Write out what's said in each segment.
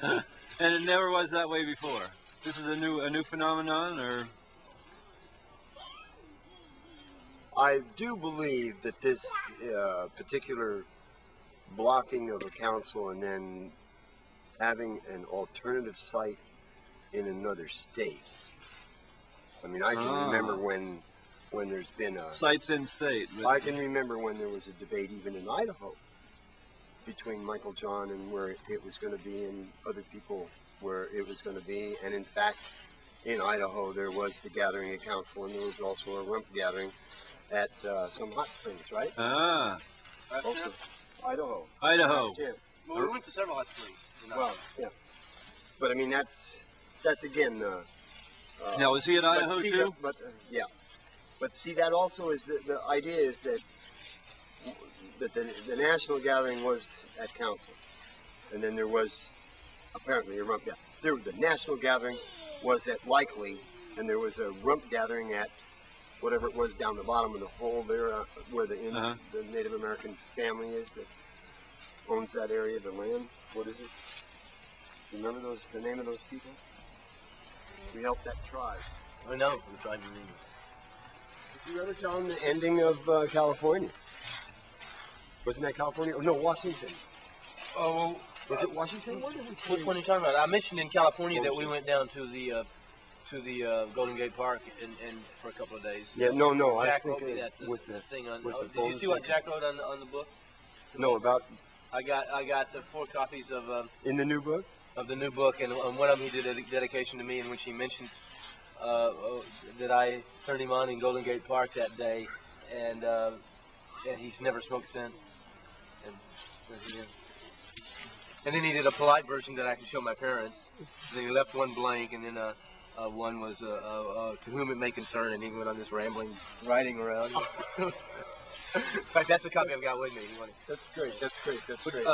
And it never was that way before. This is a new phenomenon, or I do believe that this particular blocking of a council and then having an alternative site in another state. I mean, I can remember when there's been a sites in state. I can remember when there was a debate even in Idaho between Michael John and where it was going to be, and other people where it was going to be. And in fact, in Idaho, there was the gathering of council, and there was also a rump gathering at some hot springs, right? Also, Idaho. Idaho. Well, we went to several hot springs. Well, yeah. But I mean, that's again. Now, was he at Idaho too? Yeah. But see, that also is the idea is that the national gathering was at council, and then there was apparently a rump gathering. The national gathering was at Likely, and there was a rump gathering at whatever it was down the bottom of the hole there, where the Native American family is that owns that area of the land. What is it? Do you remember the name of those people? We helped that tribe. I know. I'm trying to remember. Did you ever tell them the ending of California? Wasn't that California? Oh, no, Washington. Oh, was it Washington? Which one are you talking about? I mentioned in California that we went down to the Golden Gate Park and for a couple of days. Yeah, no. I was Jack thinking wrote me that with the thing on. with the did you see what Jack wrote on the book? No, about I got the 4 copies of in the new book. Of the new book, and on one of them he did a dedication to me in which he mentioned that I turned him on in Golden Gate Park that day, and he's never smoked since. And then he did a polite version that I could show my parents. Then he left one blank, and then one was to whom it may concern, and he went on this rambling writing around. In fact, that's the copy I've got with me. That's great. That's great. That's great.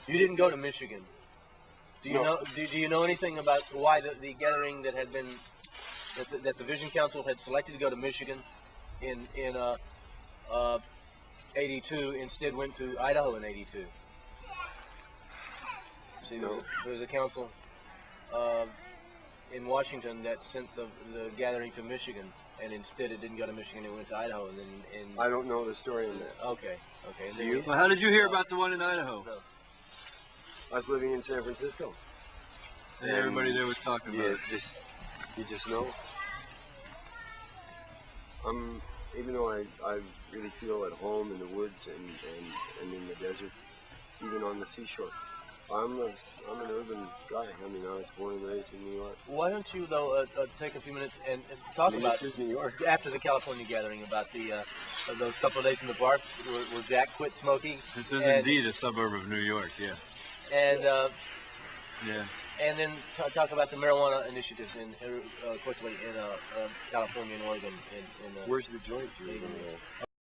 You didn't go to Michigan. Do you No. know? Do you know anything about why the gathering that had been that the Vision Council had selected to go to Michigan in '82 instead went to Idaho in '82? See, there was a council in Washington that sent the gathering to Michigan, and instead it didn't go to Michigan; it went to Idaho. And then I don't know the story on that. Okay. Do you? Well, how did you hear about the one in Idaho? No. I was living in San Francisco. And everybody there was talking about it. You just know. Even though I really feel at home in the woods and in the desert, even on the seashore. I'm an urban guy. I mean, I was born and raised in New York. Why don't you, though, take a few minutes and talk about this is New York. After the California gathering, about those couple of days in the park where Jack quit smoking. This is indeed a suburb of New York, yeah. And yeah. And then talk about the marijuana initiatives quickly in California and Oregon. Where's the joint?